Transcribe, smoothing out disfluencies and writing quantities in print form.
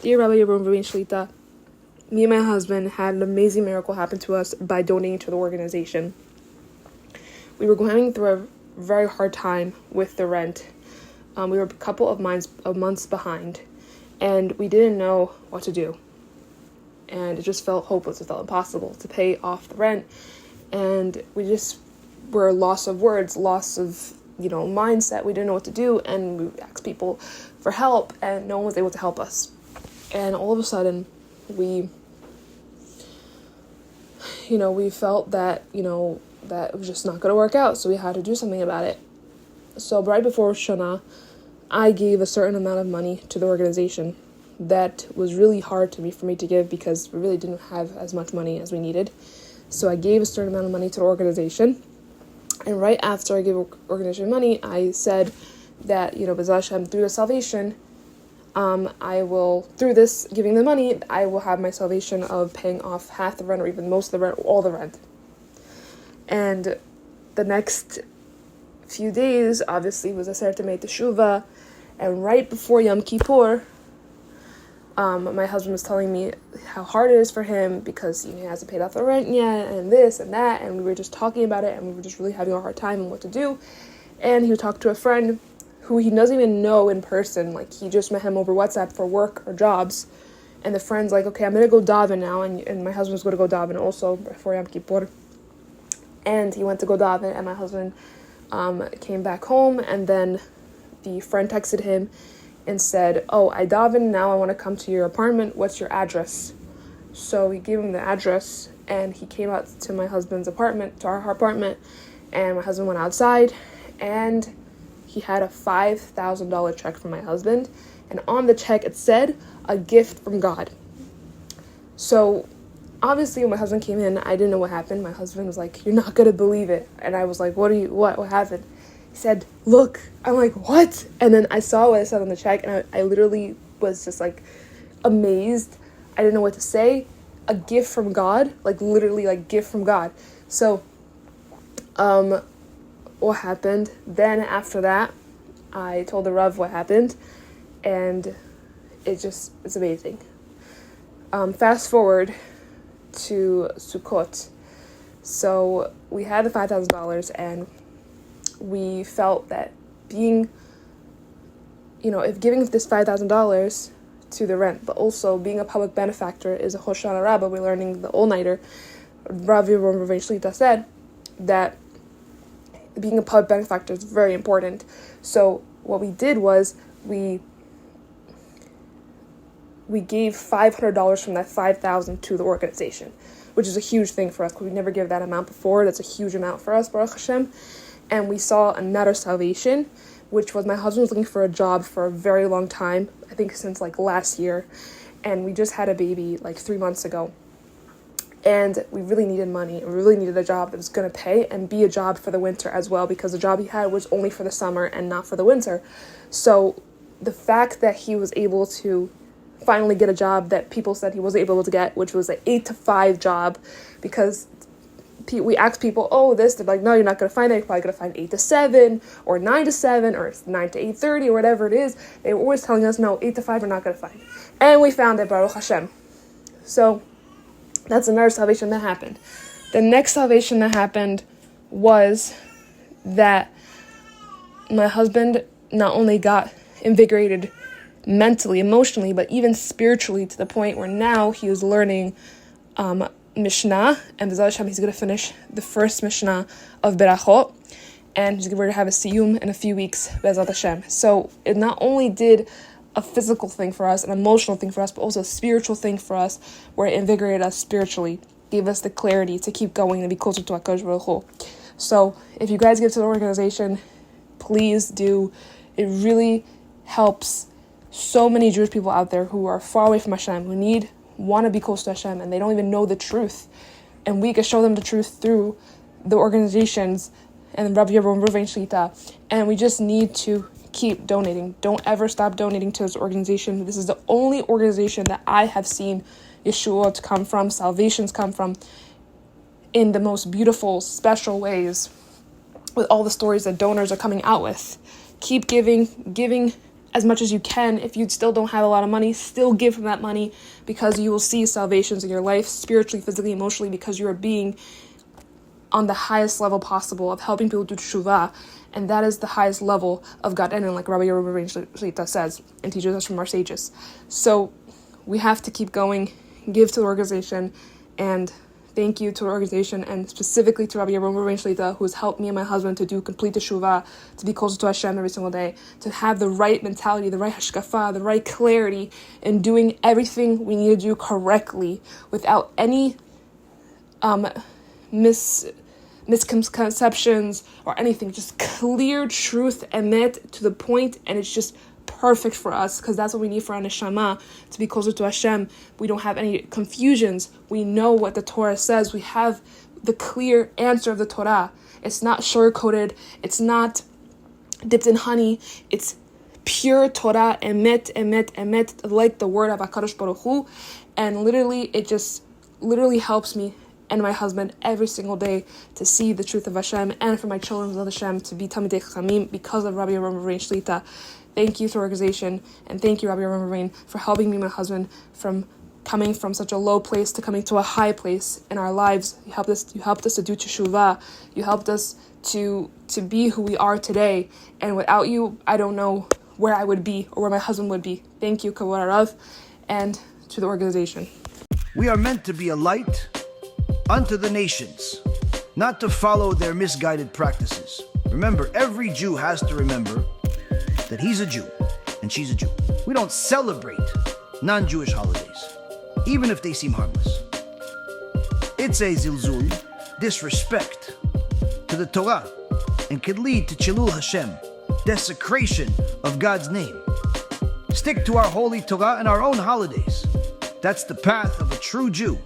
Dear Rabbi Yaron, me and my husband had an amazing miracle happen to us by donating to the organization. We were going through a very hard time with the rent. We were a couple of months behind, and we didn't know what to do. And it just felt hopeless. It felt impossible to pay off the rent. And we just were loss of words, loss of, mindset. We didn't know what to do, and we asked people for help, and no one was able to help us. And all of a sudden, we felt that, that it was just not going to work out, so we had to do something about it. So right before Rosh Hashanah, I gave a certain amount of money to the organization. That was really hard for me to give because we really didn't have as much money as we needed. So I gave a certain amount of money to the organization. And right after I gave the organization money, I said that, BeEzrat HaShem, through the salvation, through this giving the money, I will have my salvation of paying off half the rent or even most of the rent, or all the rent. And the next few days, obviously, was a certain teshuvah. And right before Yom Kippur, my husband was telling me how hard it is for him because he hasn't paid off the rent yet, and this and that, and we were just talking about it, and we were just really having a hard time and what to do. And he would talk to a friend who he doesn't even know in person, like he just met him over WhatsApp for work or jobs, and the friend's like, okay, I'm gonna go daven now, and my husband was going to go daven also before Yom Kippur, and he went to go daven, and my husband came back home, and then the friend texted him and said, oh, I daven, now I want to come to your apartment, what's your address? So we gave him the address, and he came out to my husband's apartment, to our apartment, and my husband went outside, and he had a $5,000 check from my husband, and on the check it said, a gift from God. So obviously when my husband came in, I didn't know what happened. My husband was like, you're not going to believe it. And I was like, what happened? He said, look. I'm like, what? And then I saw what it said on the check, and I literally was just like amazed. I didn't know what to say. A gift from God, like literally like gift from God. So what happened? Then after that, I told the Rav what happened, and it's amazing. Fast forward to Sukkot. So we had the $5,000, and we felt that if giving this $5,000 to the rent, but also being a public benefactor is a Hoshana Rabbah, we're learning the all-nighter. Rabbi Reuven said that being a public benefactor is very important. So what we did was we gave $500 from that $5,000 to the organization, which is a huge thing for us because we never gave that amount before. That's a huge amount for us, Baruch HaShem. And we saw another salvation, which was my husband was looking for a job for a very long time, I think since like last year, and we just had a baby like 3 months ago. And we really needed money, and we really needed a job that was going to pay and be a job for the winter as well, because the job he had was only for the summer and not for the winter. So the fact that he was able to finally get a job that people said he wasn't able to get, which was an 8 to 5 job, because we asked people, they're like, no, you're not going to find that. You're probably going to find 8 to 7 or 9 to 7 or 9 to 8:30 or whatever it is. They were always telling us, no, 8 to 5 we're not going to find. And we found it, Baruch HaShem. So that's another salvation that happened. The next salvation that happened was that my husband not only got invigorated mentally, emotionally, but even spiritually, to the point where now he was learning Mishnah, and BeEzrat HaShem, he's going to finish the first Mishnah of Berachot, and he's going to have a siyum in a few weeks, BeEzrat HaShem. So it not only did a physical thing for us, an emotional thing for us, but also a spiritual thing for us, where it invigorated us spiritually, gave us the clarity to keep going and be closer to HaKadosh Baruch Hu. So if you guys give to the organization, please do. It really helps so many Jewish people out there who are far away from Hashem, who want to be close to Hashem, and they don't even know the truth. And we can show them the truth through the organizations and Rabbi Yaron, Reuven, and we just need to keep donating. Don't ever stop donating to this organization. This is the only organization that I have seen Yeshua come from, salvations come from, in the most beautiful, special ways, with all the stories that donors are coming out with. Keep giving as much as you can. If you still don't have a lot of money, still give from that money, because you will see salvations in your life, spiritually, physically, emotionally, because you are being on the highest level possible of helping people do teshuvah, and that is the highest level of God, and like Rabbi Yaron says and teaches us from our sages. So we have to keep going, give to the organization, and thank you to the organization, and specifically to Rabbi Yaron, who has helped me and my husband to do complete teshuvah, to be closer to HaShem every single day, to have the right mentality, the right hashkafa, the right clarity, and doing everything we need to do correctly without any misconceptions or anything. Just clear truth, emet, to the point, and it's just perfect for us, because that's what we need for our neshama, to be closer to Hashem. We don't have any confusions. We know what the Torah says. We have the clear answer of the Torah. It's not sugar-coated. It's not dipped in honey. It's pure Torah, emet, emet, emet, like the word of HaKadosh Baruch Hu. And literally, it just literally helps me and my husband every single day to see the truth of Hashem, and for my children of Hashem to be Talmidei Chachamim because of Rabbi Yaron Shlita. Thank you to the organization, and thank you, Rabbi Reuven, for helping me and my husband from coming from such a low place to coming to a high place in our lives. You helped us to do teshuvah. You helped us to be who we are today. And without you, I don't know where I would be or where my husband would be. Thank you, Kavod Harav, and to the organization. We are meant to be a light unto the nations, not to follow their misguided practices. Remember, every Jew has to remember that he's a Jew and she's a Jew. We don't celebrate non-Jewish holidays, even if they seem harmless. It's a zilzul, disrespect to the Torah, and could lead to Chilul Hashem, desecration of God's name. Stick to our holy Torah and our own holidays. That's the path of a true Jew.